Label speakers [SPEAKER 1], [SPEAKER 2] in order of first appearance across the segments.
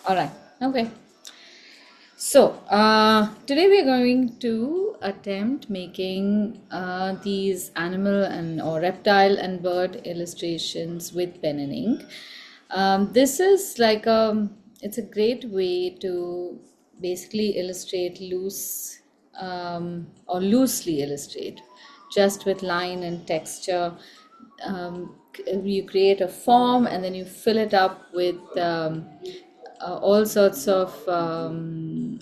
[SPEAKER 1] All right. Okay. So, today we are going to attempt making these animal and or reptile and bird illustrations with pen and ink. This is like it's a great way to basically illustrate or loosely illustrate just with line and texture. You create a form and then you fill it up with all sorts of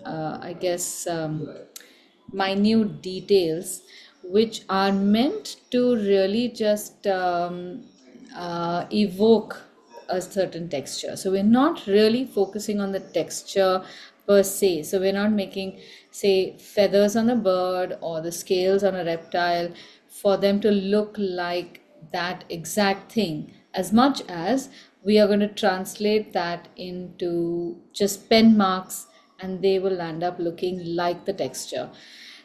[SPEAKER 1] I guess minute details which are meant to really just evoke a certain texture. So we're not really focusing on the texture per se. So we're not making, say, feathers on a bird or the scales on a reptile for them to look like that exact thing, as much as we are going to translate that into just pen marks and they will end up looking like the texture.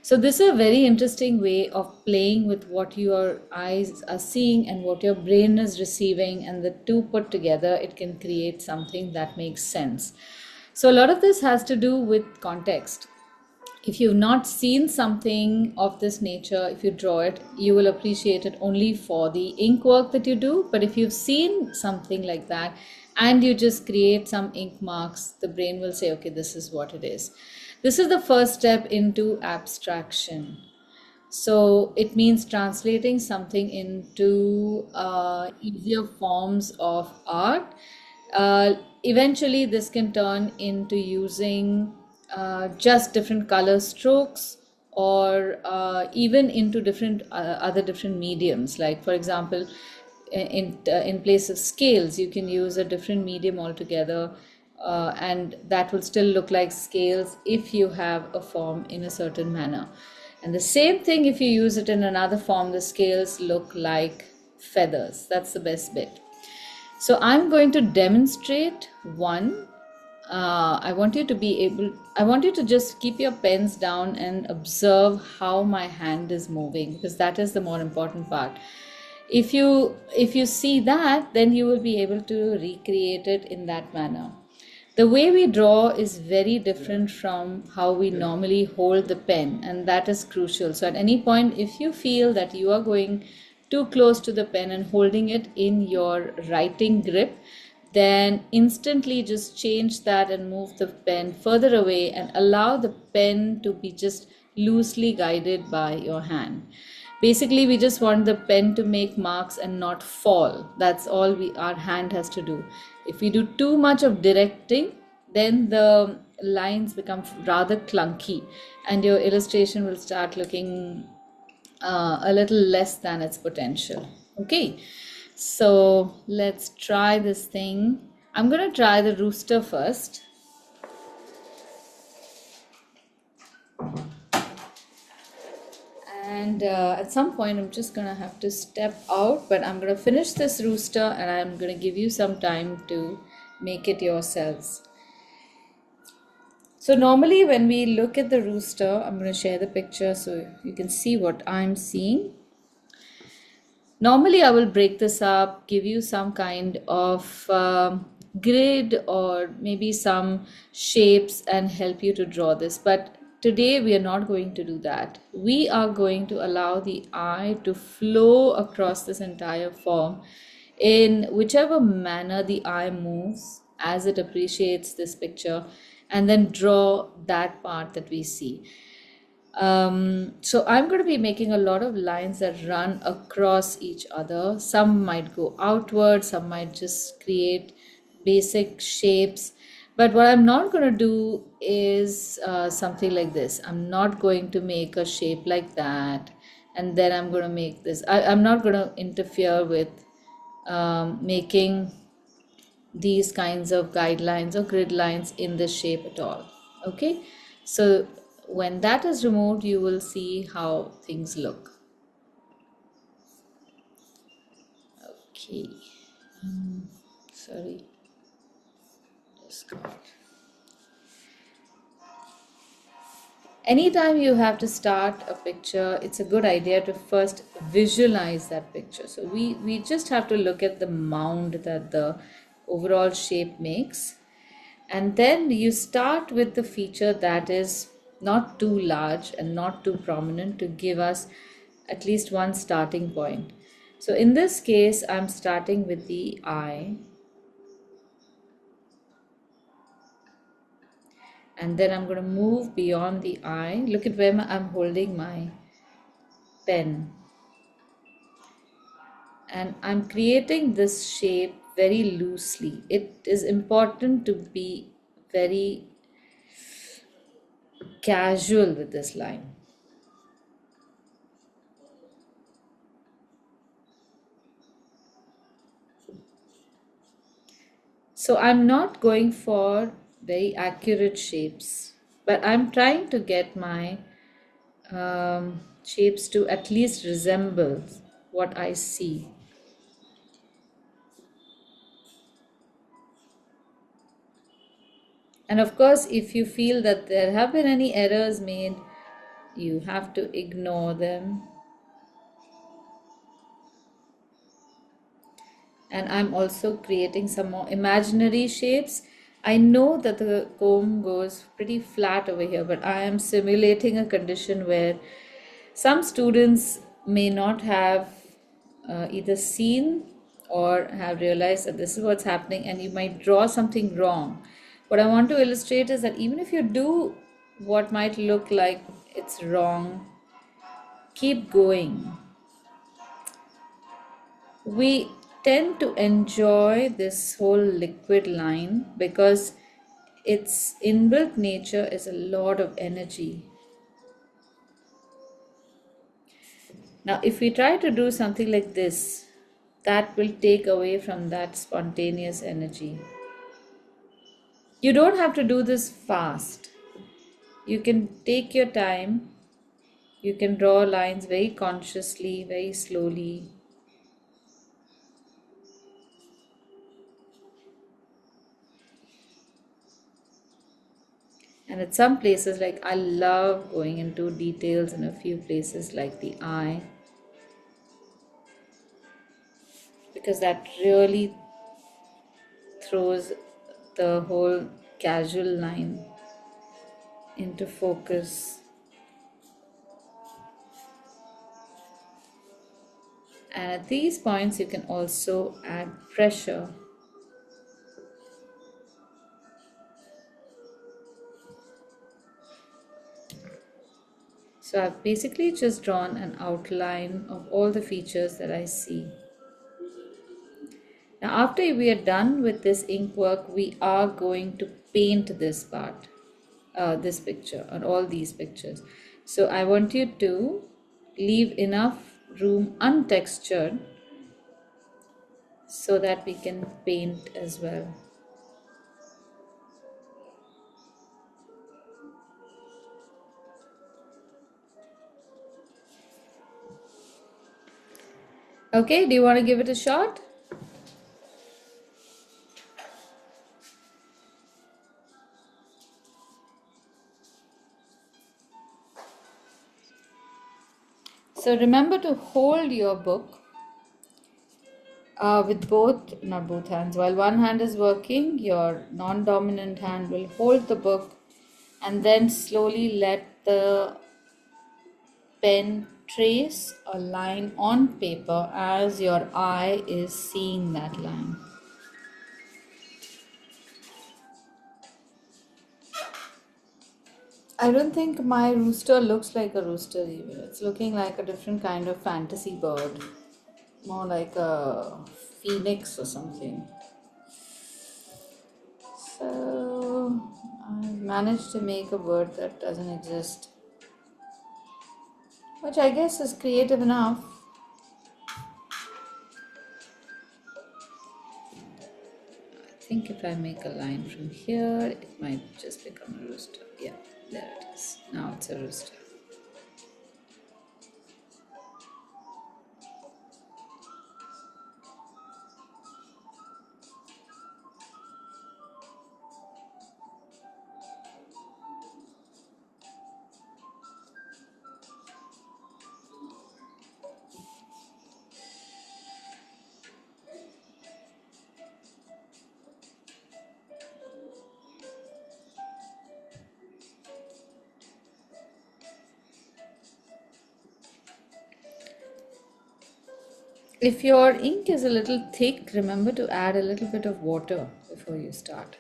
[SPEAKER 1] So this is a very interesting way of playing with what your eyes are seeing and what your brain is receiving, and the two put together, it can create something that makes sense. So a lot of this has to do with context. If you've not seen something of this nature, if you draw it, you will appreciate it only for the ink work that you do. But if you've seen something like that and you just create some ink marks, the brain will say, okay, this is what it is. This is the first step into abstraction. So it means translating something into easier forms of art. Eventually, this can turn into using just different color strokes, or even into different other different mediums. Like, for example, in place of scales, you can use a different medium altogether, and that will still look like scales if you have a form in a certain manner. And the same thing, if you use it in another form, the scales look like feathers. That's the best bit. So I'm going to demonstrate one. I want you to just keep your pens down and observe how my hand is moving, because that is the more important part. If you see that, then you will be able to recreate it in that manner. The way we draw is very different from how we normally hold the pen, and that is crucial. So at any point, if you feel that you are going too close to the pen and holding it in your writing grip, then instantly just change that and move the pen further away and allow the pen to be just loosely guided by your hand. Basically, we just want the pen to make marks and not fall. That's all our hand has to do. If we do too much of directing, then the lines become rather clunky and your illustration will start looking a little less than its potential. Okay, so let's try this thing. I'm going to try the rooster first. And at some point, I'm just going to have to step out, but I'm going to finish this rooster and I'm going to give you some time to make it yourselves. So normally when we look at the rooster, I'm going to share the picture so you can see what I'm seeing. Normally I will break this up, give you some kind of grid or maybe some shapes and help you to draw this. But today we are not going to do that. We are going to allow the eye to flow across this entire form in whichever manner the eye moves as it appreciates this picture, and then draw that part that we see. So I'm going to be making a lot of lines that run across each other. Some might go outward, some might just create basic shapes. But what I'm not going to do is something like this. I'm not going to make a shape like that, and then I'm going to make this. I'm not going to interfere with making these kinds of guidelines or grid lines in this shape at all. Okay, so when that is removed, you will see how things look. Okay, sorry, just go. Anytime you have to start a picture, it's a good idea to first visualize that picture. So we just have to look at the mound that the overall shape makes. And then you start with the feature that is not too large and not too prominent to give us at least one starting point. So in this case, I'm starting with the eye, and then I'm going to move beyond the eye. Look at where I'm holding my pen, and I'm creating this shape very loosely. It is important to be very casual with this line. So I'm not going for very accurate shapes, but I'm trying to get my shapes to at least resemble what I see. And of course, if you feel that there have been any errors made, you have to ignore them. And I'm also creating some more imaginary shapes. I know that the comb goes pretty flat over here, but I am simulating a condition where some students may not have either seen or have realized that this is what's happening, and you might draw something wrong. What I want to illustrate is that even if you do what might look like it's wrong, keep going. We tend to enjoy this whole liquid line because its inbuilt nature is a lot of energy. Now, if we try to do something like this, that will take away from that spontaneous energy. You don't have to do this fast. You can take your time. You can draw lines very consciously, very slowly. And at some places, like I love going into details in a few places like the eye, because that really throws the whole casual line into focus. And at these points, you can also add pressure. So I've basically just drawn an outline of all the features that I see. Now, after we are done with this ink work, we are going to paint this part, this picture, and all these pictures. So I want you to leave enough room untextured so that we can paint as well. Okay, do you want to give it a shot? So remember to hold your book with not both hands. While one hand is working, your non-dominant hand will hold the book and then slowly let the pen trace a line on paper as your eye is seeing that line. I don't think my rooster looks like a rooster even. It's looking like a different kind of fantasy bird. More like a phoenix or something. So I've managed to make a bird that doesn't exist, which I guess is creative enough. I think if I make a line from here, it might just become a rooster. Yeah, there it is. Now it's a rooster. If your ink is a little thick, remember to add a little bit of water before you start.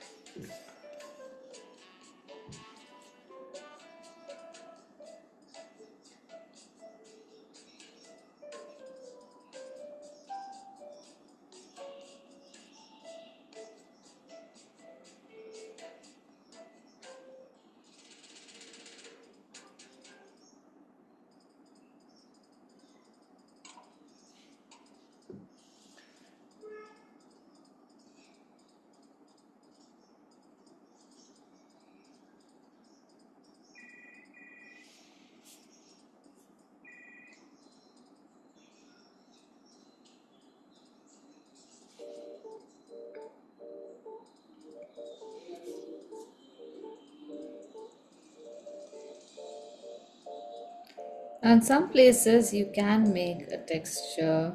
[SPEAKER 1] And some places you can make a texture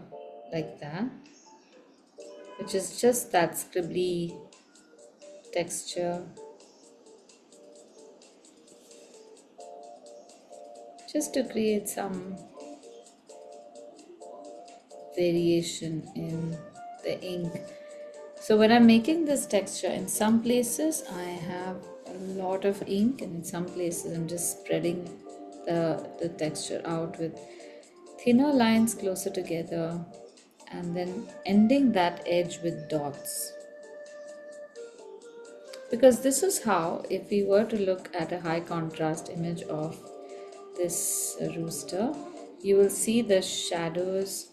[SPEAKER 1] like that, which is just that scribbly texture, just to create some variation in the ink. So when I'm making this texture, in some places I have a lot of ink, and in some places I'm just spreading the texture out with thinner lines closer together and then ending that edge with dots. Because this is how, if we were to look at a high contrast image of this rooster, you will see the shadows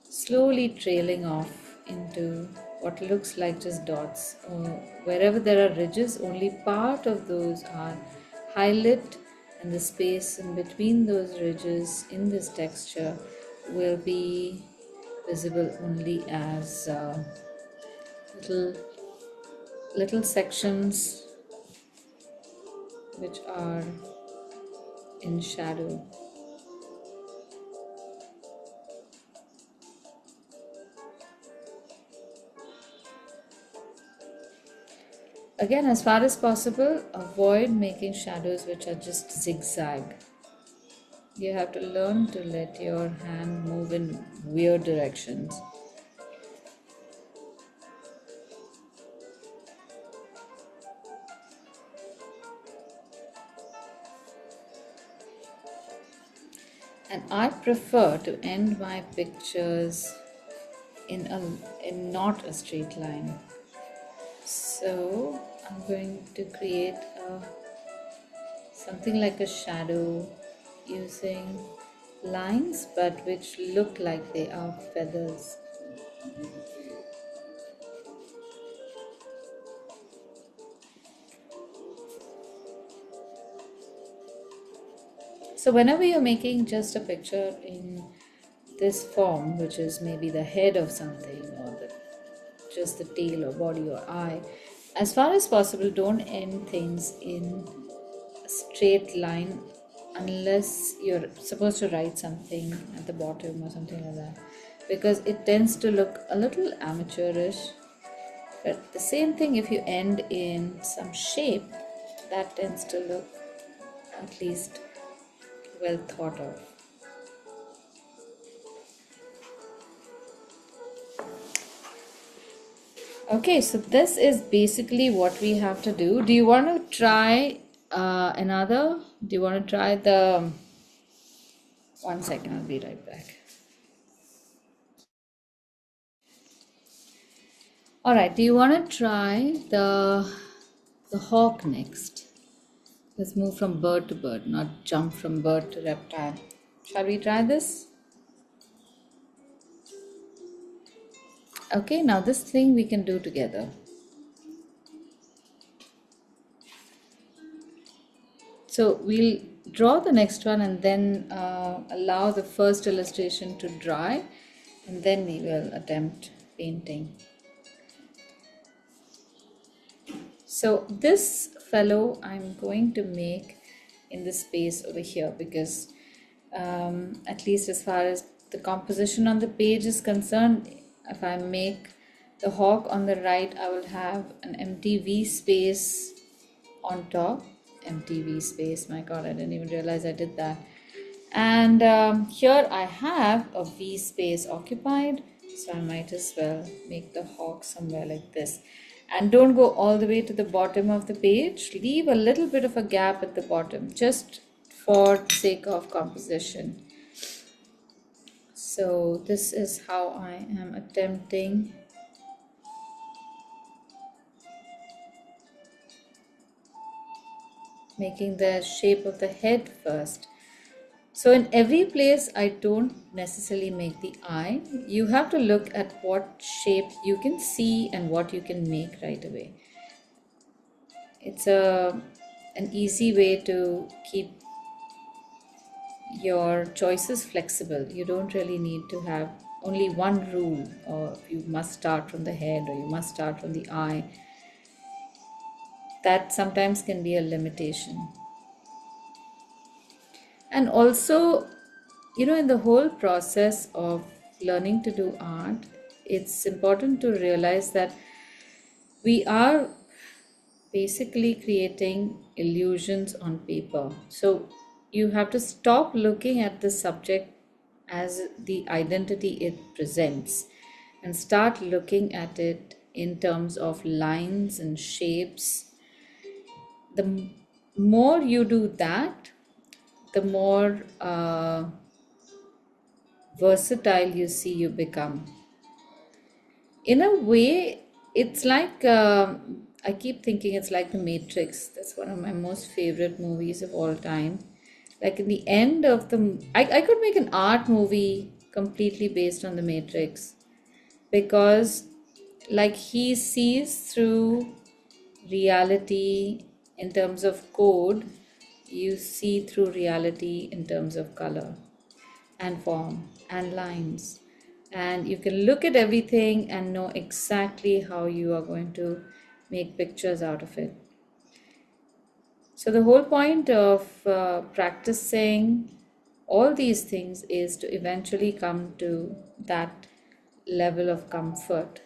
[SPEAKER 1] slowly trailing off into what looks like just dots. Wherever there are ridges, only part of those are highlit, and the space in between those ridges in this texture will be visible only as little little sections which are in shadow. Again, as far as possible, avoid making shadows which are just zigzag. You have to learn to let your hand move in weird directions. And I prefer to end my pictures in not a straight line. So I'm going to create something like a shadow using lines but which look like they are feathers. So whenever you're making just a picture in this form, which is maybe the head of something or just the tail or body or eye, as far as possible don't end things in a straight line unless you're supposed to write something at the bottom or something like that, because it tends to look a little amateurish. But the same thing, if you end in some shape, that tends to look at least well thought of. Okay, so this is basically what we have to do. Do you want to try another? Do you want to try the... One second, I'll be right back. All right, do you want to try the hawk next? Let's move from bird to bird, not jump from bird to reptile. Shall we try this? Okay, now this thing we can do together. So we'll draw the next one and then allow the first illustration to dry, and then we will attempt painting. So this fellow I'm going to make in the space over here, because at least as far as the composition on the page is concerned, if I make the hawk on the right, I will have an empty V space on top. Empty V space, my god, I didn't even realize I did that. And here I have a V space occupied, so I might as well make the hawk somewhere like this. And don't go all the way to the bottom of the page. Leave a little bit of a gap at the bottom, just for the sake of composition. So this is how I am attempting making the shape of the head first. So in every place, I don't necessarily make the eye. You have to look at what shape you can see and what you can make right away. It's an easy way to keep your choices flexible. You don't really need to have only one rule, or you must start from the head or you must start from the eye. That sometimes can be a limitation. And also, in the whole process of learning to do art, it's important to realize that we are basically creating illusions on paper. So you have to stop looking at the subject as the identity it presents and start looking at it in terms of lines and shapes. The more you do that, the more versatile you see you become. In a way, it's like I keep thinking it's like The Matrix. That's one of my most favorite movies of all time. Like in the end of I could make an art movie completely based on The Matrix, because like he sees through reality in terms of code, you see through reality in terms of color and form and lines, and you can look at everything and know exactly how you are going to make pictures out of it. So the whole point of practicing all these things is to eventually come to that level of comfort.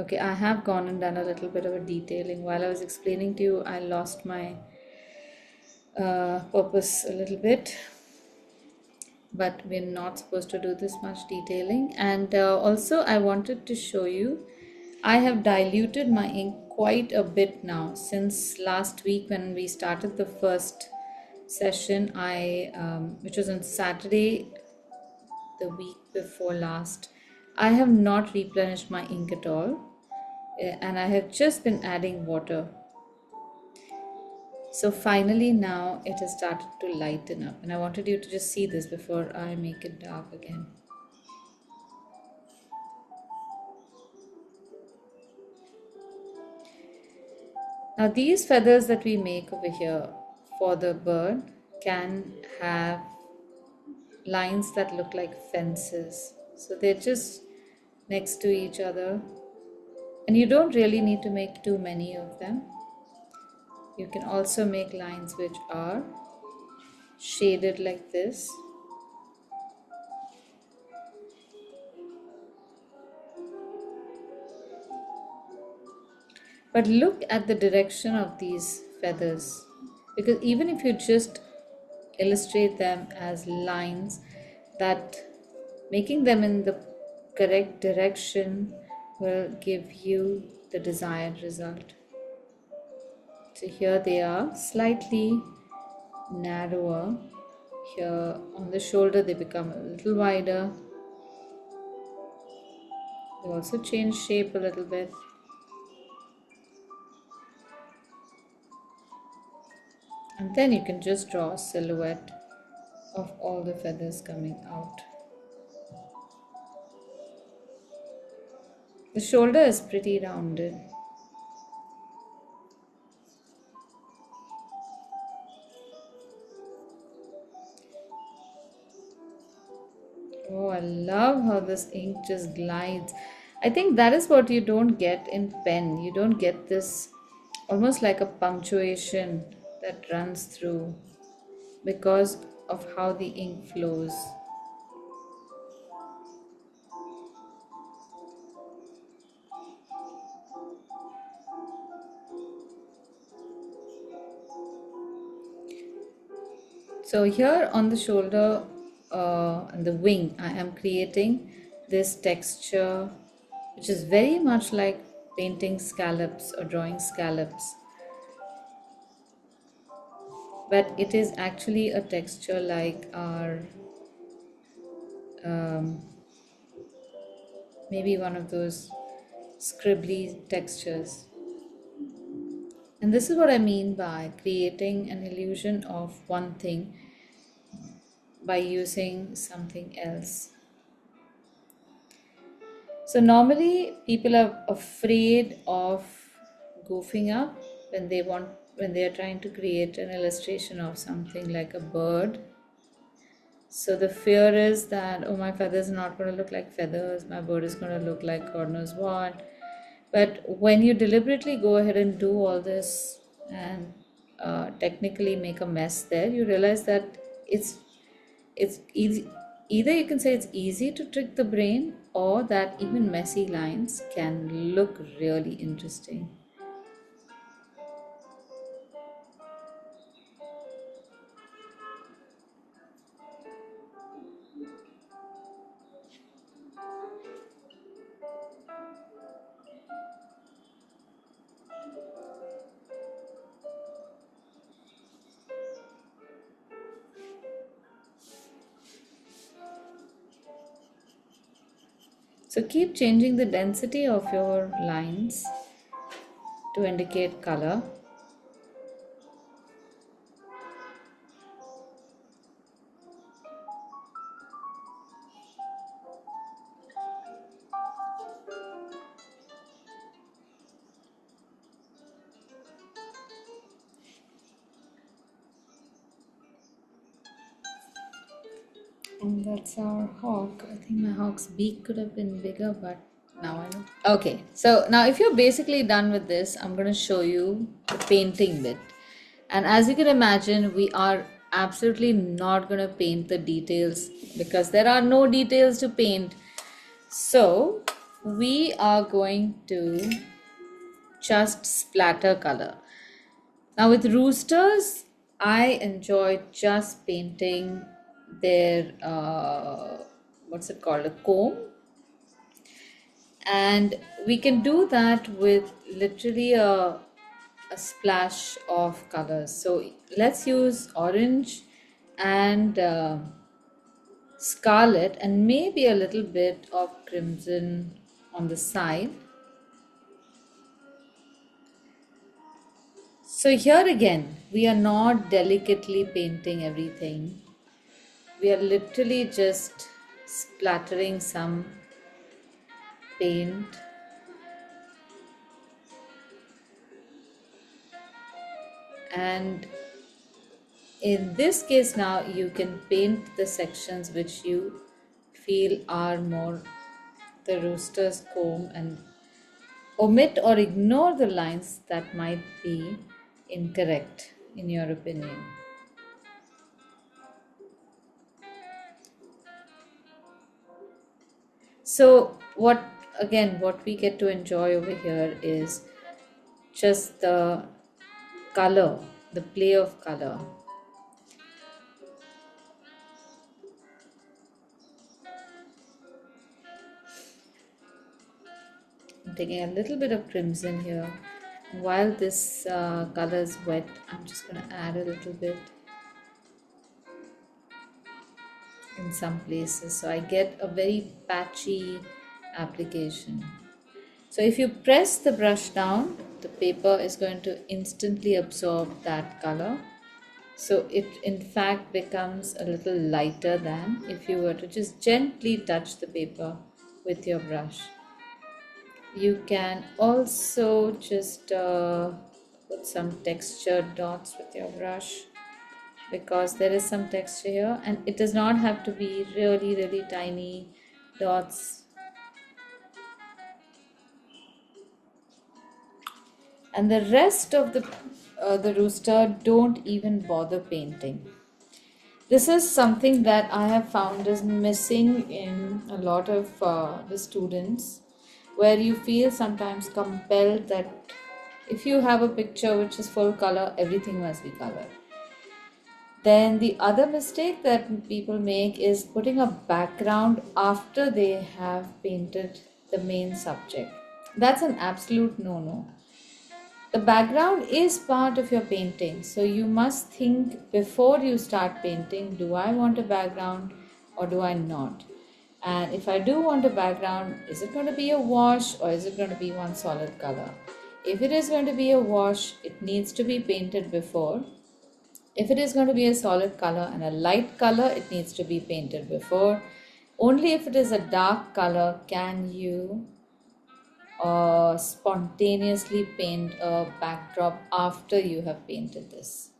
[SPEAKER 1] Okay, I have gone and done a little bit of a detailing. While I was explaining to you, I lost my purpose a little bit, but we're not supposed to do this much detailing. And also I wanted to show you, I have diluted my ink quite a bit now. Since last week when we started the first session, which was on Saturday the week before last, I have not replenished my ink at all, and I have just been adding water. So finally now it has started to lighten up, and I wanted you to just see this before I make it dark again. Now these feathers that we make over here for the bird can have lines that look like fences. So they're just next to each other, and you don't really need to make too many of them. You can also make lines which are shaded like this. But look at the direction of these feathers, because even if you just illustrate them as lines, that making them in the correct direction will give you the desired result. So here they are, slightly narrower. Here on the shoulder they become a little wider. They also change shape a little bit. And then you can just draw a silhouette of all the feathers coming out. The shoulder is pretty rounded. Oh, I love how this ink just glides. I think that is what you don't get in pen. You don't get this almost like a punctuation that runs through because of how the ink flows. So here on the shoulder and the wing, I am creating this texture which is very much like painting scallops or drawing scallops, but it is actually a texture like our um, maybe one of those scribbly textures. And this is what I mean by creating an illusion of one thing by using something else. So normally people are afraid of goofing up when they are trying to create an illustration of something like a bird. So the fear is that, oh, my feathers are not going to look like feathers, my bird is going to look like God knows what. But when you deliberately go ahead and do all this and technically make a mess there, you realize that it's easy. Either you can say it's easy to trick the brain, or that even messy lines can look really interesting. So keep changing the density of your lines to indicate color. And that's our hawk. I think my hawk's beak could have been bigger, but now I know. Okay, so now if you're basically done with this, I'm going to show you the painting bit. And as you can imagine, we are absolutely not going to paint the details because there are no details to paint. So we are going to just splatter color. Now with roosters, I enjoy just painting their what's it called, a comb, and we can do that with literally a splash of colors. So let's use orange and scarlet and maybe a little bit of crimson on the side. So here again, we are not delicately painting everything. We are literally just splattering some paint. And in this case now, you can paint the sections which you feel are more the rooster's comb and omit or ignore the lines that might be incorrect in your opinion. So what we get to enjoy over here is just the color, the play of color. I'm taking a little bit of crimson here. While this color is wet, I'm just going to add a little bit in some places so I get a very patchy application. So if you press the brush down, the paper is going to instantly absorb that color. So it in fact becomes a little lighter than if you were to just gently touch the paper with your brush. You can also just put some textured dots with your brush because there is some texture here, and it does not have to be really tiny dots. And the rest of the rooster, don't even bother painting. This is something that I have found is missing in a lot of the students, where you feel sometimes compelled that if you have a picture which is full color, everything must be colored. Then the other mistake that people make is putting a background after they have painted the main subject. That's an absolute no-no. The background is part of your painting, so you must think before you start painting, do I want a background or do I not? And if I do want a background, is it going to be a wash or is it going to be one solid color? If it is going to be a wash, it needs to be painted before. If it is going to be a solid color and a light color, it needs to be painted before. Only if it is a dark color can you spontaneously paint a backdrop after you have painted this.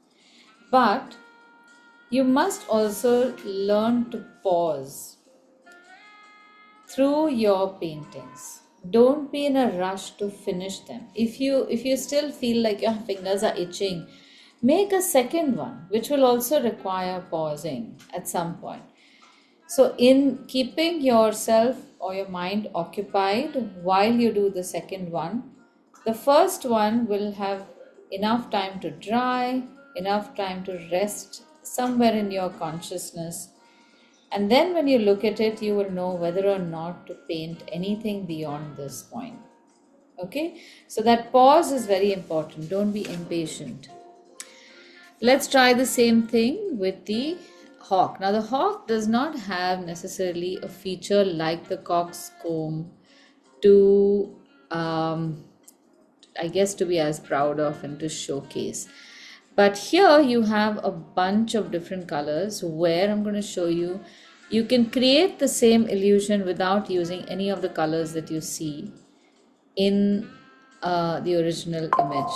[SPEAKER 1] But you must also learn to pause through your paintings. Don't be in a rush to finish them. If you still feel like your fingers are itching, make a second one, which will also require pausing at some point. So, in keeping yourself or your mind occupied while you do the second one, the first one will have enough time to dry, enough time to rest somewhere in your consciousness. And then when you look at it, you will know whether or not to paint anything beyond this point. Okay, so that pause is very important. Don't be impatient. Let's try the same thing with the hawk. Now, the hawk does not have necessarily a feature like the coxcomb to, I guess, to be as proud of and to showcase. But here you have a bunch of different colors where I'm going to show you, you can create the same illusion without using any of the colors that you see in the original image.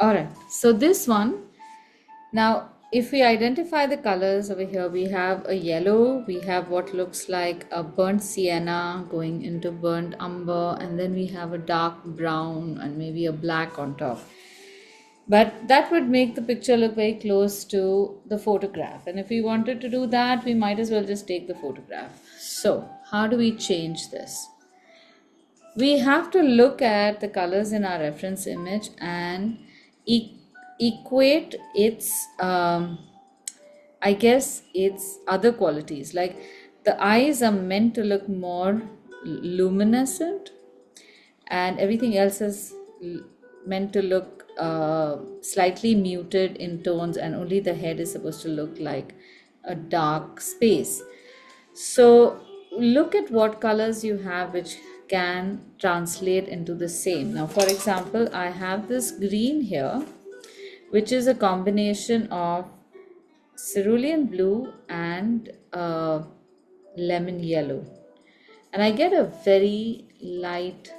[SPEAKER 1] Alright, so this one, now if we identify the colors over here, we have a yellow, we have what looks like a burnt sienna going into burnt umber, and then we have a dark brown and maybe a black on top. But that would make the picture look very close to the photograph. And if we wanted to do that, we might as well just take the photograph. So, how do we change this? We have to look at the colors in our reference image and equate its, I guess, its other qualities. Like the eyes are meant to look more luminescent, and everything else is meant to look slightly muted in tones, and only the head is supposed to look like a dark space. So look at what colors you have which can translate into the same. Now, for example, I have this green here, which is a combination of cerulean blue and lemon yellow, and I get a very light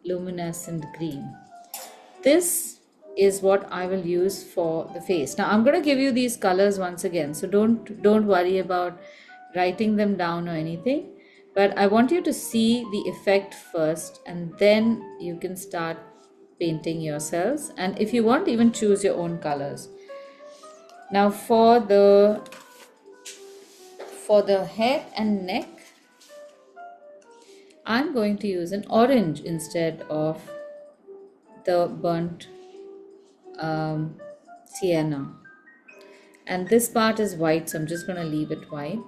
[SPEAKER 1] luminescent green. This is what I will use for the face. Now I'm going to give you these colors once again, so don't worry about writing them down or anything, but I want you to see the effect first, and then you can start painting yourselves, and if you want, even choose your own colors. Now for the head and neck, I'm going to use an orange instead of the burnt sienna, and this part is white, so I'm just going to leave it white.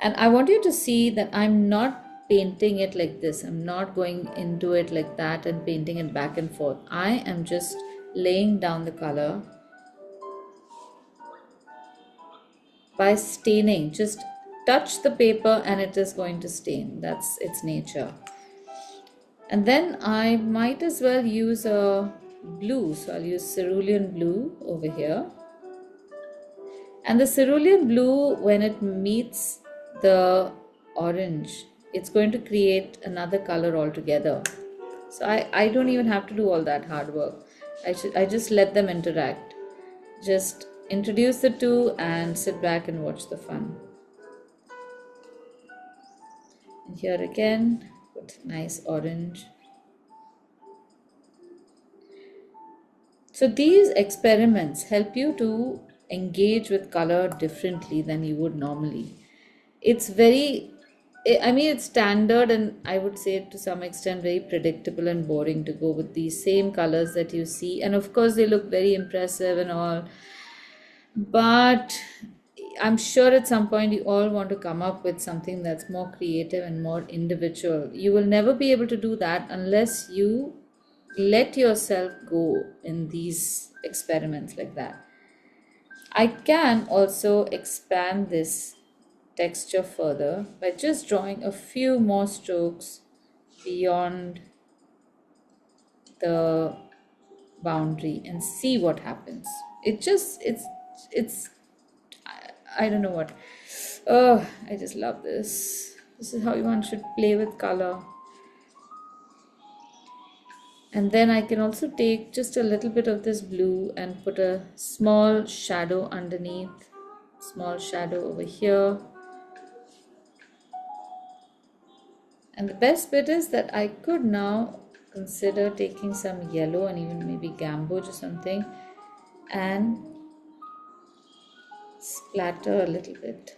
[SPEAKER 1] And I want you to see that I'm not painting it like this. I'm not going into it like that and painting it back and forth. I am just laying down the color by staining. Just touch the paper and it is going to stain. That's its nature. And then I might as well use a blue. So I'll use cerulean blue over here. And the cerulean blue, when it meets the orange, it's going to create another color altogether. So I don't even have to do all that hard work. I just let them interact. Just introduce the two and sit back and watch the fun. And here again, put nice orange. So these experiments help you to engage with color differently than you would normally. It's very, I mean, it's standard, and I would say to some extent very predictable and boring to go with these same colors that you see. And of course, they look very impressive and all. But I'm sure at some point you all want to come up with something that's more creative and more individual. You will never be able to do that unless you let yourself go in these experiments like that. I can also expand this texture further by just drawing a few more strokes beyond the boundary and see what happens. It's I don't know what. Oh, I just love this. This is how one should play with color. And then I can also take just a little bit of this blue and put a small shadow underneath, small shadow over here. And the best bit is that I could now consider taking some yellow and even maybe gamboge or something and splatter a little bit.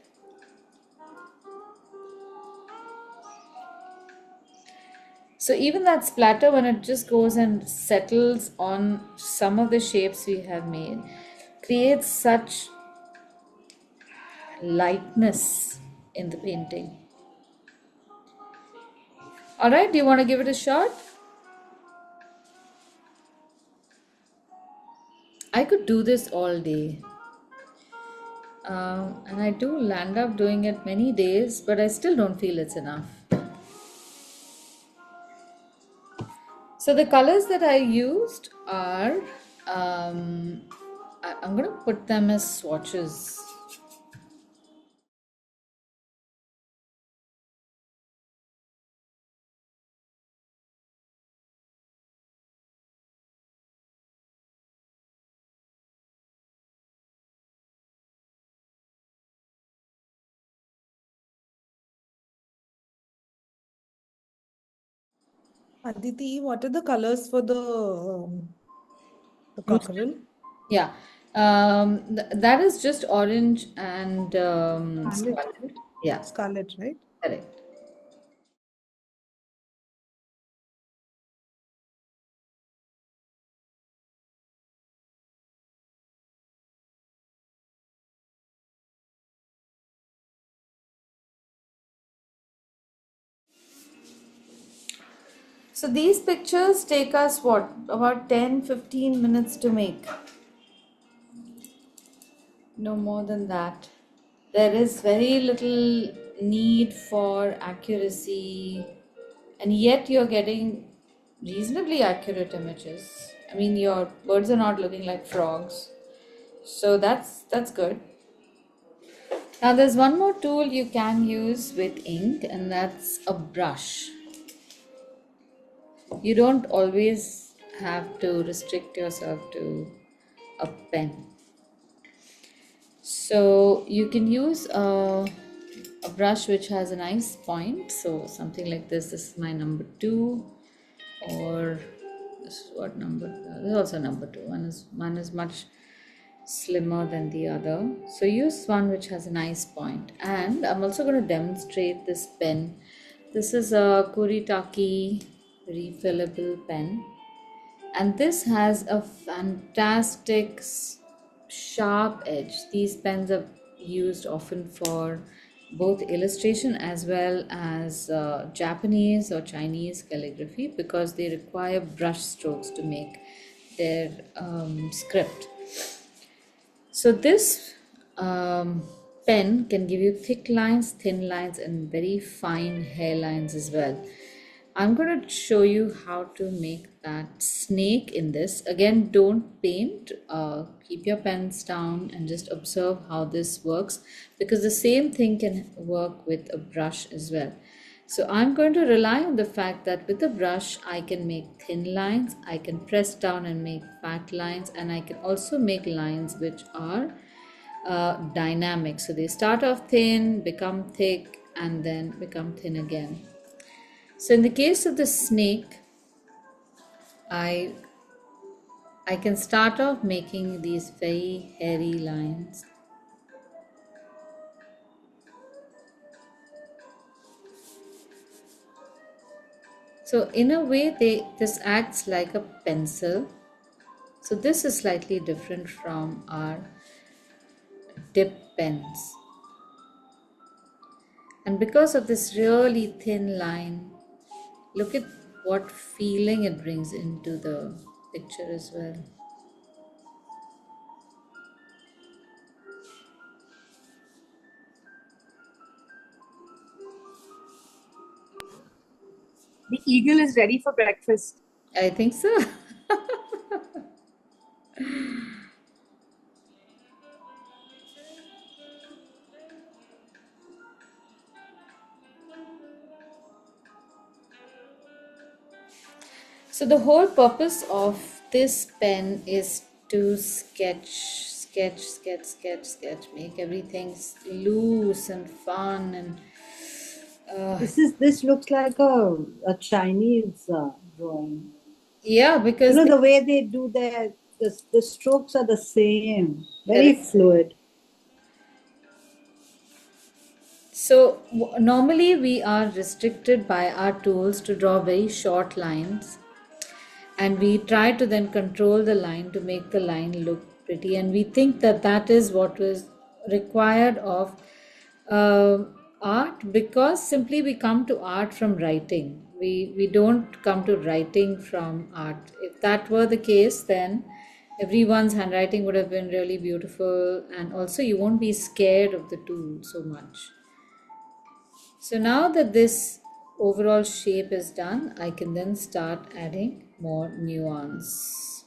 [SPEAKER 1] So even that splatter, when it just goes and settles on some of the shapes we have made, creates such lightness in the painting. All right, do you want to give it a shot? I could do this all day. And I do land up doing it many days, but I still don't feel it's enough. So the colors that I used are, I'm going to put them as swatches.
[SPEAKER 2] Aditi, what are the colors for the cockerel?
[SPEAKER 1] Yeah, that is just orange and
[SPEAKER 2] Scarlet,
[SPEAKER 1] scarlet.
[SPEAKER 2] right?
[SPEAKER 1] Yeah,
[SPEAKER 2] Scarlet, right?
[SPEAKER 1] correct. So these pictures take us what, about 10-15 minutes to make. No more than that. There is very little need for accuracy, and yet you're getting reasonably accurate images. I mean, your birds are not looking like frogs, so that's good. Now, there's one more tool you can use with ink, and that's a brush. You don't always have to restrict yourself to a pen. So, you can use a brush which has a nice point. So, something like this. This is my number two, or this is what number? This is also number two. One is much slimmer than the other. So use one which has a nice point. And I'm also going to demonstrate this pen. This is a Kuritake refillable pen. And this has a fantastic sharp edge. These pens are used often for both illustration as well as Japanese or Chinese calligraphy because they require brush strokes to make their script. So this pen can give you thick lines, thin lines, and very fine hair lines as well. I'm going to show you how to make that snake in this. Again, don't paint. Keep your pens down and just observe how this works because the same thing can work with a brush as well. So I'm going to rely on the fact that with a brush I can make thin lines, I can press down and make fat lines, and I can also make lines which are dynamic. So they start off thin, become thick, and then become thin again. So in the case of the snake, I I can start off making these very hairy lines. So in a way this acts like a pencil. So this is slightly different from our dip pens. And because of this really thin line, look at what feeling it brings into the picture as well.
[SPEAKER 3] The eagle is ready for breakfast.
[SPEAKER 1] I think so. So the whole purpose of this pen is to sketch, make everything loose and fun and
[SPEAKER 3] This looks like a Chinese drawing.
[SPEAKER 1] yeah,
[SPEAKER 3] You
[SPEAKER 1] because
[SPEAKER 3] know, the way they do the strokes are the same, very
[SPEAKER 1] correct.
[SPEAKER 3] fluid.
[SPEAKER 1] So normally we are restricted by our tools to draw very short lines, and we try to then control the line to make the line look pretty, and we think that that is what was required of uh, art, because simply we come to art from writing. We don't come to writing from art. If that were the case, then everyone's handwriting would have been really beautiful, and also you won't be scared of the tool so much. So now that this overall shape is done, I can then start adding more nuance.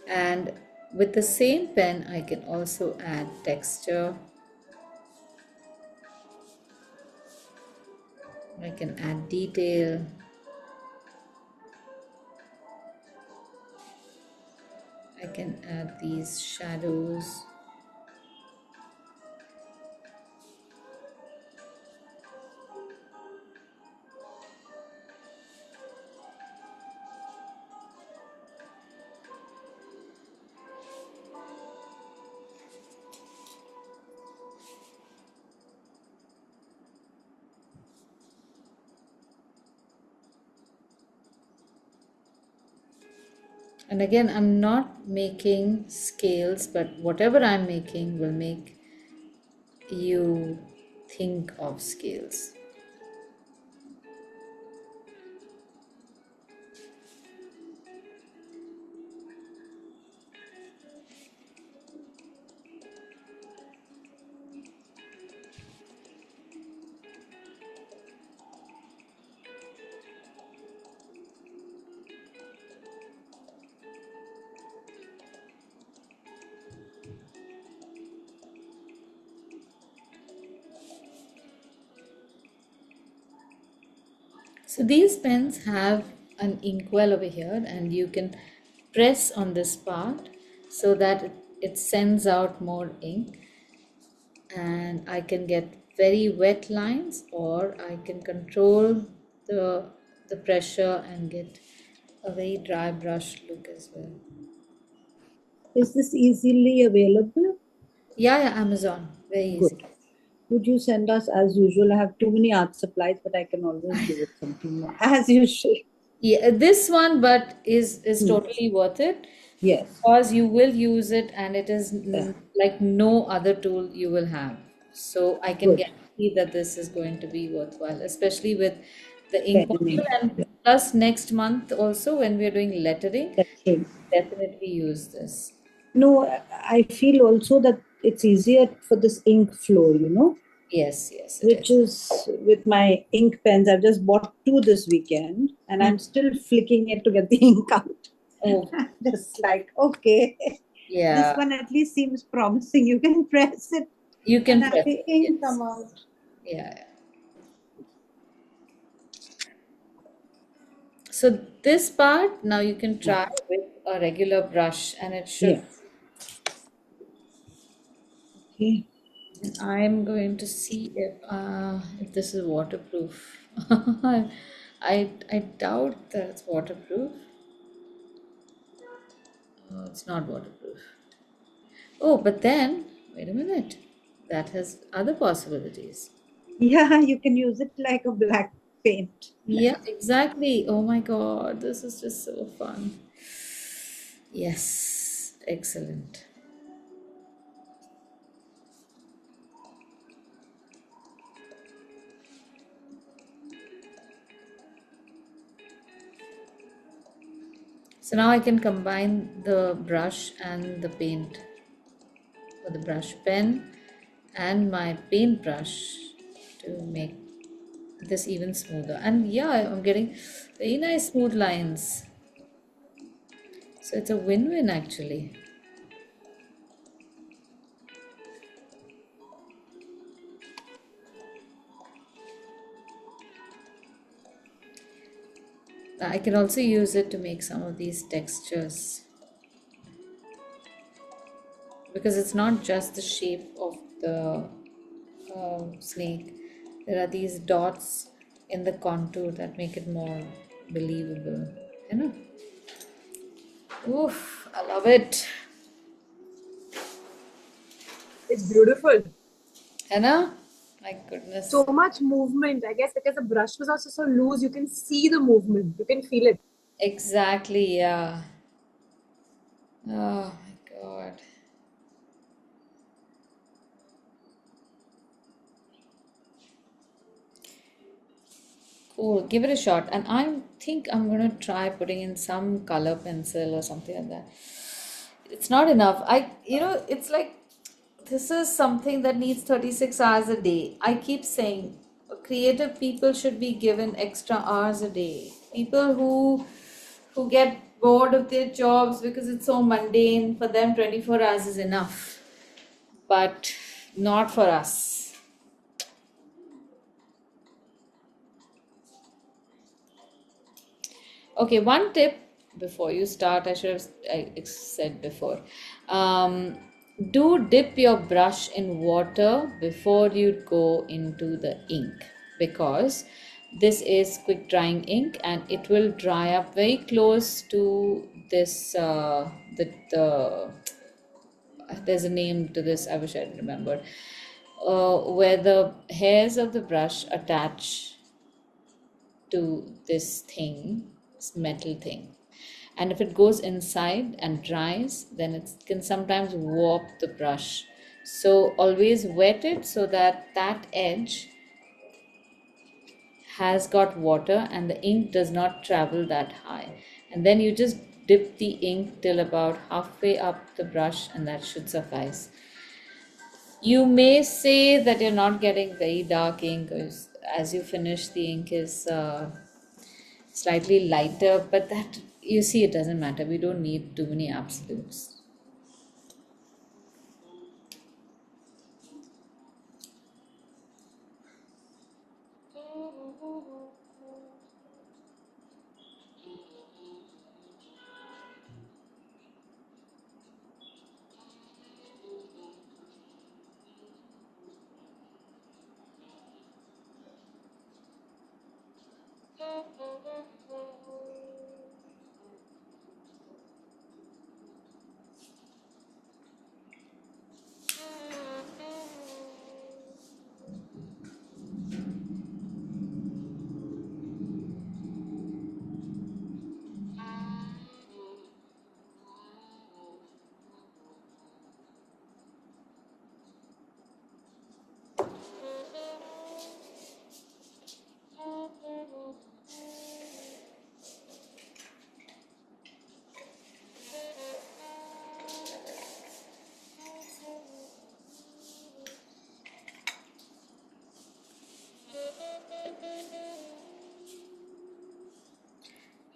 [SPEAKER 1] And with the same pen, I can also add texture. I can add detail. I can add these shadows. And again, I'm not making scales, but whatever I'm making will make you think of scales. So these pens have an inkwell over here, and you can press on this part so that it sends out more ink, and I can get very wet lines, or I can control the pressure and get a very dry brush look as well.
[SPEAKER 3] Is this easily available?
[SPEAKER 1] Yeah, Amazon, very easy.
[SPEAKER 3] Good. Would you send us as usual? I have too many art supplies, but I can always do with something more. As usual.
[SPEAKER 1] Yeah, this one, but is totally worth it,
[SPEAKER 3] Yes.
[SPEAKER 1] because you will use it, and it is
[SPEAKER 3] Yeah.
[SPEAKER 1] like no other tool you will have. So I can
[SPEAKER 3] Good.
[SPEAKER 1] guarantee that this is going to be worthwhile, especially with the ink
[SPEAKER 3] Pen
[SPEAKER 1] bottle.
[SPEAKER 3] ink.
[SPEAKER 1] And
[SPEAKER 3] Yeah.
[SPEAKER 1] plus next month also, when we are doing lettering,
[SPEAKER 3] That's true.
[SPEAKER 1] definitely use this.
[SPEAKER 3] No, I feel also that it's easier for this ink flow,
[SPEAKER 1] Yes, it
[SPEAKER 3] which
[SPEAKER 1] is.
[SPEAKER 3] is with my ink pens. I've just bought two this weekend and I'm still flicking it to get the ink out.
[SPEAKER 1] Oh,
[SPEAKER 3] I'm just like, okay, this
[SPEAKER 1] yeah.
[SPEAKER 3] one at least seems promising. You can press it
[SPEAKER 1] You
[SPEAKER 3] and
[SPEAKER 1] can
[SPEAKER 3] have
[SPEAKER 1] press
[SPEAKER 3] the
[SPEAKER 1] it.
[SPEAKER 3] ink
[SPEAKER 1] Yes.
[SPEAKER 3] come out.
[SPEAKER 1] Yeah. So this part now you can try with a regular brush, and it should.
[SPEAKER 3] Yeah. Okay.
[SPEAKER 1] I'm going to see if this is waterproof. I doubt that it's waterproof. It's not waterproof. Oh, but then wait a minute. That has other possibilities.
[SPEAKER 3] Yeah, you can use it like a black paint.
[SPEAKER 1] Yeah, exactly. Oh my God, this is just so fun. Yes, excellent. So now I can combine the brush and the paint, or the brush pen and my paintbrush, to make this even smoother. And yeah, I'm getting very nice smooth lines. So it's a win-win actually. I can also use it to make some of these textures, because it's not just the shape of the snake. There are these dots in the contour that make it more believable. You know? Oof, I love it.
[SPEAKER 4] It's beautiful.
[SPEAKER 1] Anna, my goodness.
[SPEAKER 4] So much movement. I guess because the brush was also so loose, you can see the movement. You can feel it.
[SPEAKER 1] Exactly, yeah. Oh my God. Cool, give it a shot. And I think I'm gonna try putting in some color pencil or something like that. It's not enough. It's like this is something that needs 36 hours a day. I keep saying creative people should be given extra hours a day. People who get bored of their jobs because it's so mundane, for them 24 hours is enough. But not for us. Okay, one tip before you start, I said before. Um, do dip your brush in water before you go into the ink, because this is quick drying ink and it will dry up very close to this. There's a name to this, I wish I remembered. Where the hairs of the brush attach to this metal thing. And if it goes inside and dries, then it can sometimes warp the brush. So always wet it so that that edge has got water and the ink does not travel that high. And then you just dip the ink till about halfway up the brush, and that should suffice. You may say that you're not getting very dark ink, as you finish, the ink is slightly lighter, but that, you see, it doesn't matter. We don't need too many absolutes.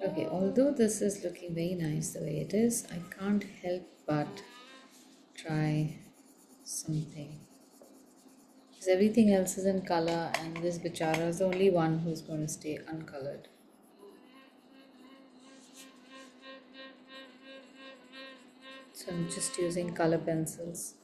[SPEAKER 1] Okay, although this is looking very nice the way it is, I can't help but try something. Because everything else is in color, and this bichara is the only one who's going to stay uncolored. So I'm just using color pencils.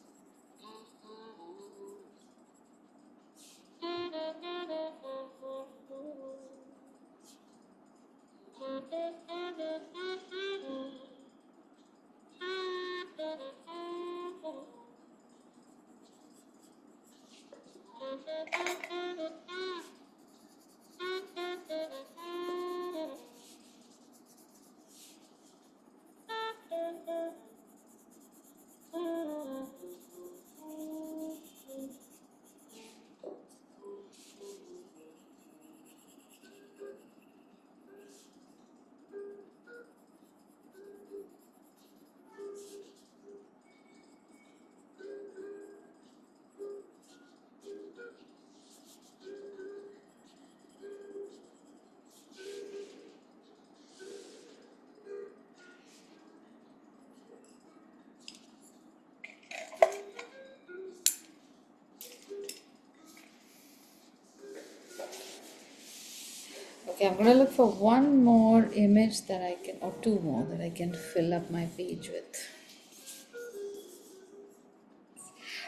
[SPEAKER 1] Okay, I'm gonna look for one more image that I can, or two more that I can fill up my page with.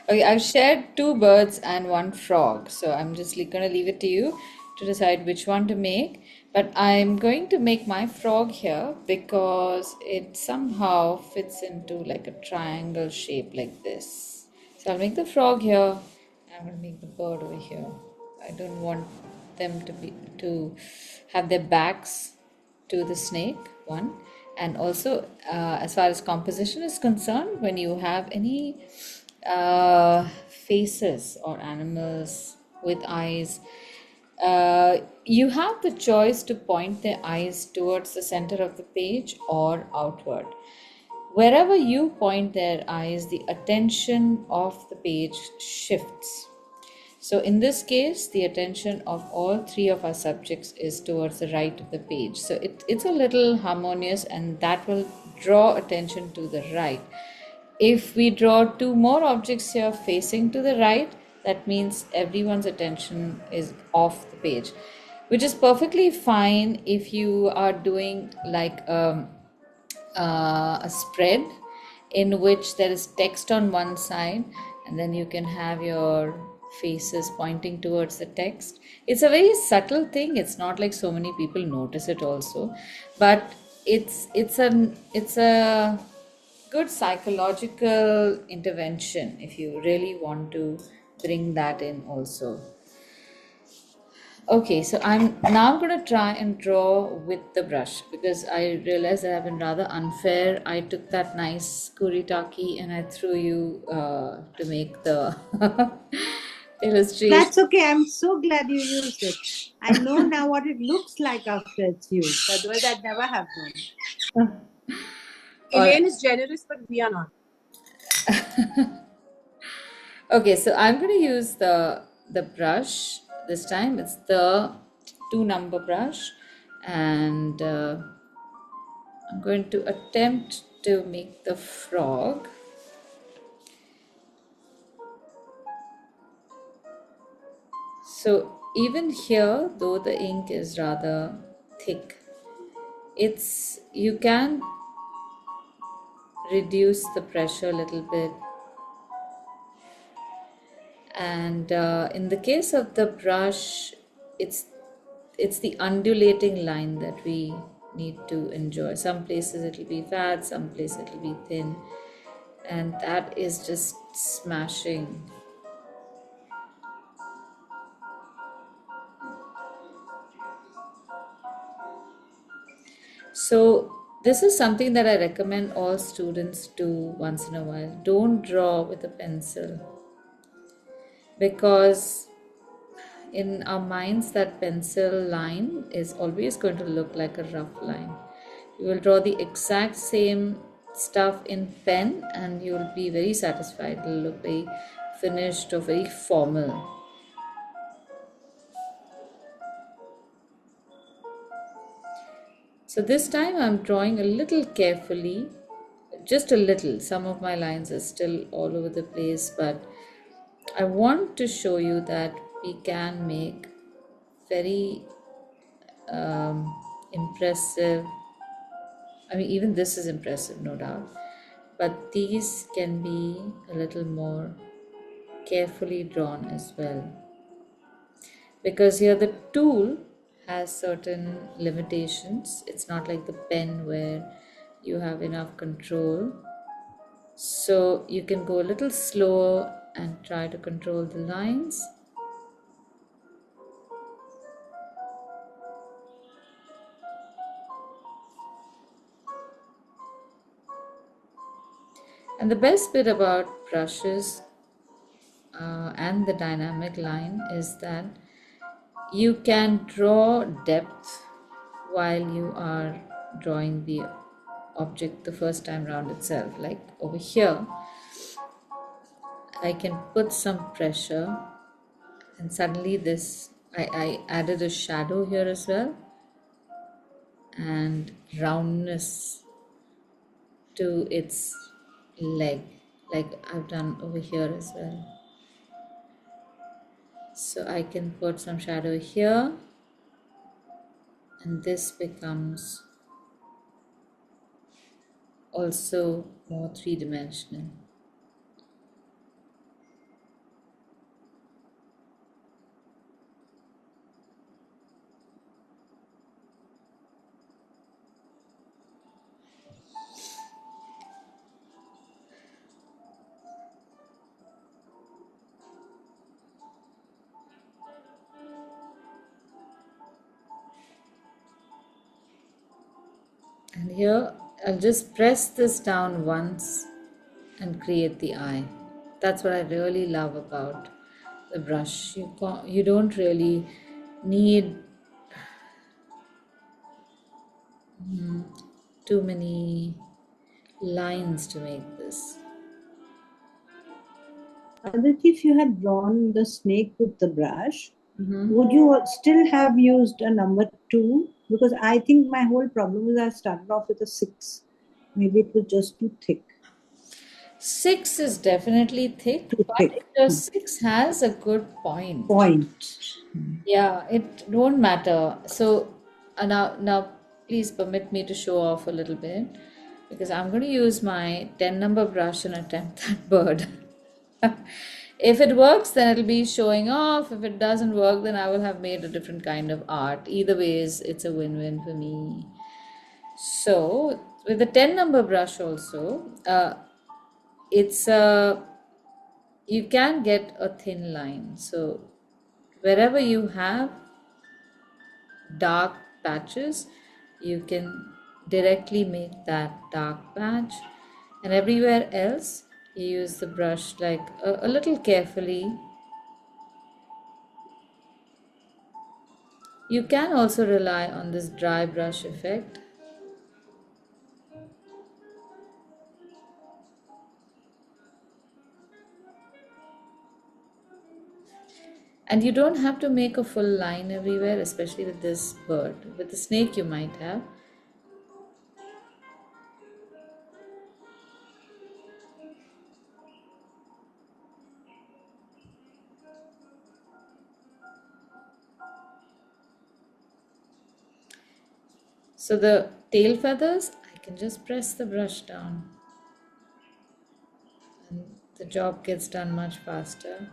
[SPEAKER 1] Okay, I've shared two birds and one frog, so I'm just gonna leave it to you to decide which one to make. But I'm going to make my frog here because it somehow fits into like a triangle shape like this. So I'll make the frog here, and I'm gonna make the bird over here. I don't want them to have their backs to the snake, one. And also, as far as composition is concerned, when you have any faces or animals with eyes, you have the choice to point their eyes towards the center of the page or outward. Wherever you point their eyes, the attention of the page shifts. So in this case, the attention of all three of our subjects is towards the right of the page. So it's a little harmonious, and that will draw attention to the right. If we draw two more objects here facing to the right, that means everyone's attention is off the page, which is perfectly fine if you are doing like a spread in which there is text on one side, and then you can have your faces pointing towards the text. It's a very subtle thing. It's not like so many people notice it also, but it's a good psychological intervention if you really want to bring that in also. Okay, so I'm now going to try and draw with the brush because I realized that I've been rather unfair. I took that nice kuritaki and I threw you to make the illustration.
[SPEAKER 3] That's okay. I'm so glad you used it. I know now what it looks like after it's used. Otherwise, I'd never have known.
[SPEAKER 4] Elaine is generous, but we are not.
[SPEAKER 1] Okay, so I'm going to use the brush this time. It's the 2 number brush, and I'm going to attempt to make the frog. So even here, though the ink is rather thick, you can reduce the pressure a little bit. And in the case of the brush, it's the undulating line that we need to enjoy. Some places it'll be fat, some places it'll be thin, and that is just smashing. So this is something that I recommend all students do once in a while. Don't draw with a pencil, because in our minds that pencil line is always going to look like a rough line. You will draw the exact same stuff in pen and you will be very satisfied. It will look very finished or very formal. So this time I'm drawing a little carefully, just a little. Some of my lines are still all over the place, but I want to show you that we can make very impressive. I mean, even this is impressive, no doubt, but these can be a little more carefully drawn as well, because here the tool has certain limitations. It's not like the pen where you have enough control, so you can go a little slower and try to control the lines. And the best bit about brushes and the dynamic line is that you can draw depth while you are drawing the object the first time round itself. Like over here, I can put some pressure, and suddenly I added a shadow here as well, and roundness to its leg, like I've done over here as well. So I can put some shadow here and this becomes also more three-dimensional. And here I'll just press this down once and create the eye. That's what I really love about the brush. You don't really need too many lines to make this.
[SPEAKER 3] Aditi, if you had drawn the snake with the brush, would you still have used a number 2? Because I think my whole problem is I started off with a 6. Maybe it was just too thick.
[SPEAKER 1] 6 is definitely thick,
[SPEAKER 3] Too
[SPEAKER 1] but
[SPEAKER 3] thick.
[SPEAKER 1] the 6 has a good point.
[SPEAKER 3] Point.
[SPEAKER 1] Yeah, it won't matter. So now please permit me to show off a little bit because I'm going to use my 10 number brush and attempt that bird. If it works, then it'll be showing off. If it doesn't work, then I will have made a different kind of art. Either ways, it's a win-win for me. So with the 10 number brush also, it's you can get a thin line. So wherever you have dark patches, you can directly make that dark patch, and everywhere else you use the brush like a little carefully. You can also rely on this dry brush effect. And you don't have to make a full line everywhere, especially with this bird. With the snake you might have. So the tail feathers, I can just press the brush down and the job gets done much faster.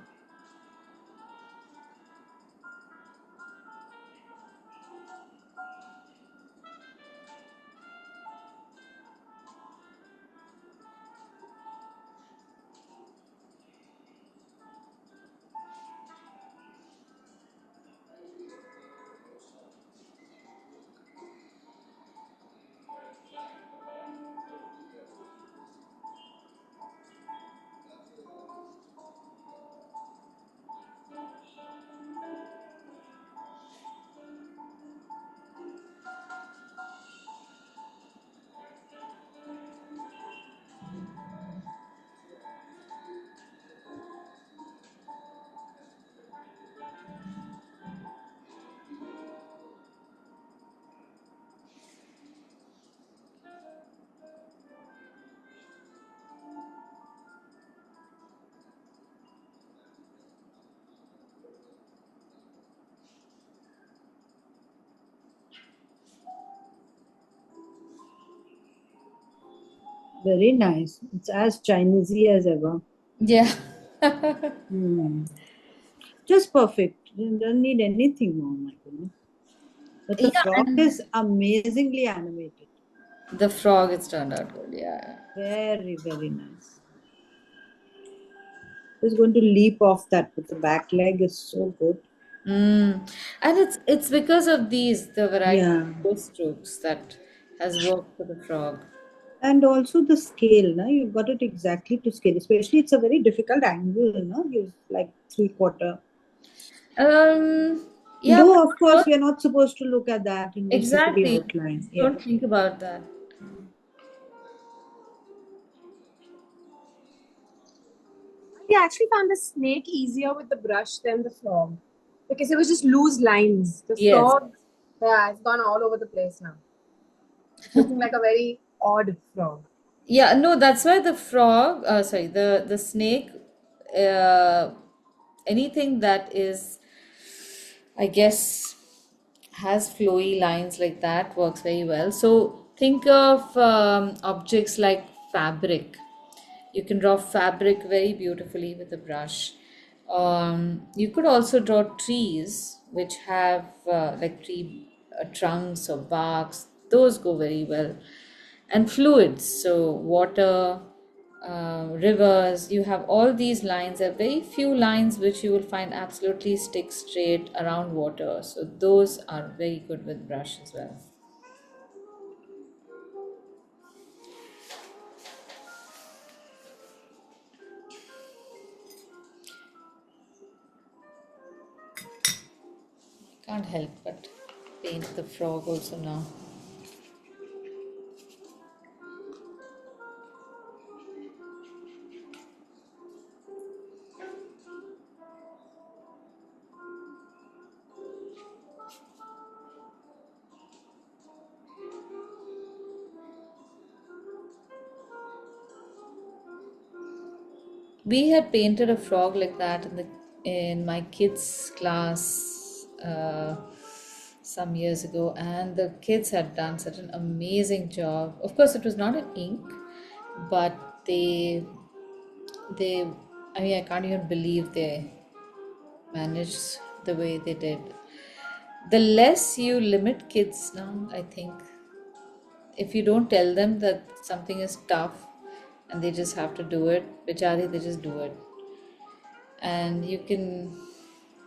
[SPEAKER 3] Very nice. It's as Chinesey as ever.
[SPEAKER 1] Yeah.
[SPEAKER 3] Just perfect. You don't need anything more, my goodness. But the
[SPEAKER 1] Yeah,
[SPEAKER 3] frog
[SPEAKER 1] and
[SPEAKER 3] is amazingly animated.
[SPEAKER 1] the frog, it's turned out good. Yeah.
[SPEAKER 3] Very, very nice. It's going to leap off that, but the back leg is so good.
[SPEAKER 1] And it's because of the variety
[SPEAKER 3] Yeah.
[SPEAKER 1] of those strokes that has worked for the frog.
[SPEAKER 3] And also the scale, no? You've got it exactly to scale. Especially it's a very difficult angle, no? It's like 3/4.
[SPEAKER 1] Yeah, but
[SPEAKER 3] Though, of course, we are not supposed to look at that and we see the
[SPEAKER 1] exactly.
[SPEAKER 3] outline. Yeah.
[SPEAKER 1] Don't think about that.
[SPEAKER 4] I actually found the snake easier with the brush than the frog because it was just loose lines. The
[SPEAKER 1] Yes.
[SPEAKER 4] frog, yeah, it's gone all over the place now. It's looking like a very odd frog.
[SPEAKER 1] Yeah, no, that's why the frog, sorry, the snake, uh, anything that is, I guess, has flowy lines like that works very well. So think of objects like fabric. You can draw fabric very beautifully with a brush. You could also draw trees which have like tree trunks or barks. Those go very well. And fluids, so water, rivers, you have all these lines. There are very few lines which you will find absolutely stick straight around water. So those are very good with brush as well. Can't help but paint the frog also now. We had painted a frog like that in my kids' class some years ago, and the kids had done such an amazing job. Of course, it was not in ink, but they I mean, I can't even believe they managed the way they did. The less you limit kids now, I think, if you don't tell them that something is tough and they just have to do it, bichari, they just do it. And you can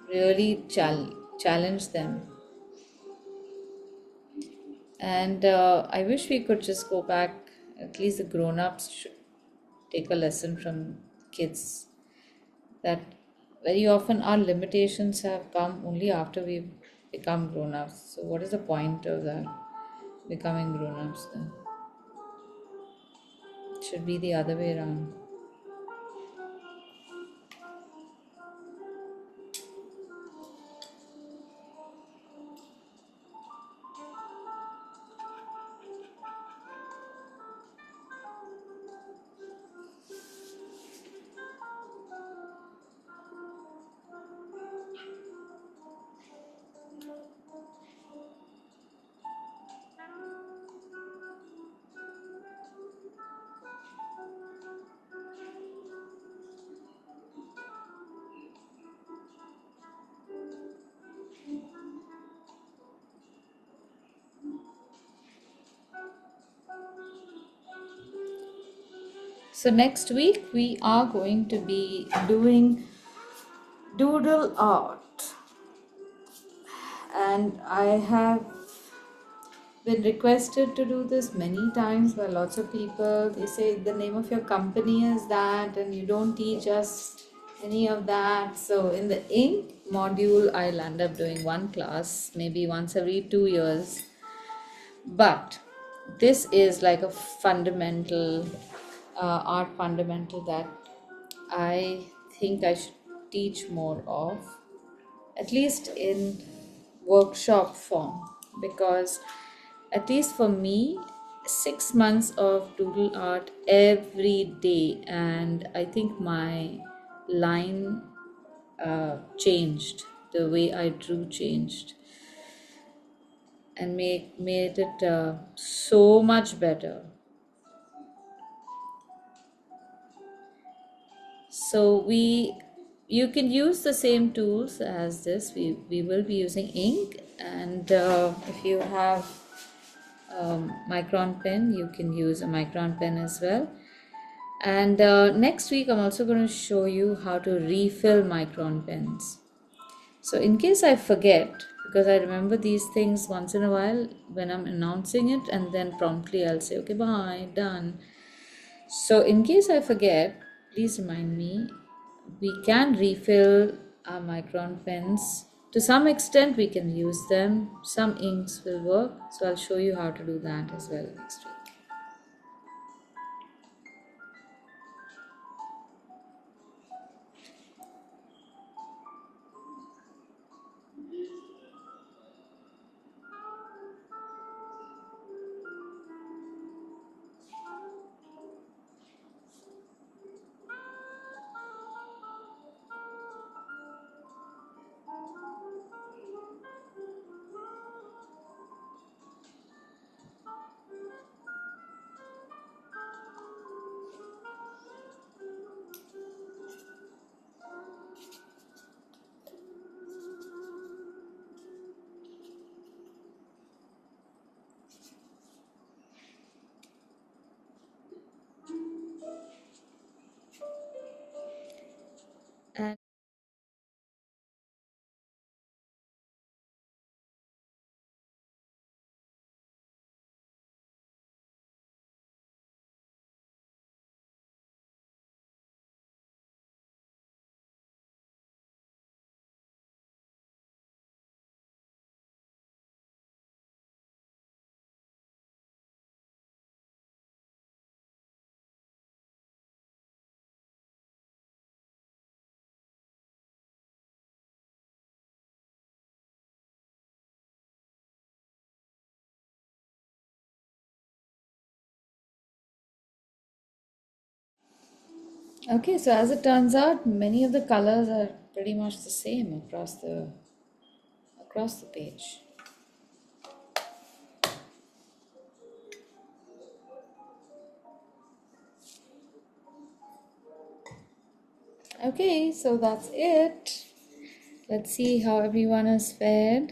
[SPEAKER 1] really challenge them. And I wish we could just go back, at least the grown ups should take a lesson from kids, that very often our limitations have come only after we've become grown ups. So, what is the point of that? Becoming grown ups then? It should be the other way around. So, next week we are going to be doing doodle art, and I have been requested to do this many times by lots of people. They say the name of your company is that, and you don't teach us any of that. So, in the ink module, I'll end up doing one class, maybe once every 2 years. But this is like a fundamental art fundamental that I think I should teach more of, at least in workshop form, because at least for me, 6 months of doodle art every day, and I think my line changed, the way I drew changed, and made it so much better. So you can use the same tools as this. We will be using ink, and if you have micron pen, you can use a micron pen as well. And next week I'm also going to show you how to refill micron pens. So in case I forget, because I remember these things once in a while when I'm announcing it, and then promptly I'll say, okay, bye, done. So in case I forget, please remind me. We can refill our micron pens. To some extent we can use them. Some inks will work. So I'll show you how to do that as well next week. Okay, so as it turns out, many of the colors are pretty much the same across the page. Okay, so that's it. Let's see how everyone has fared.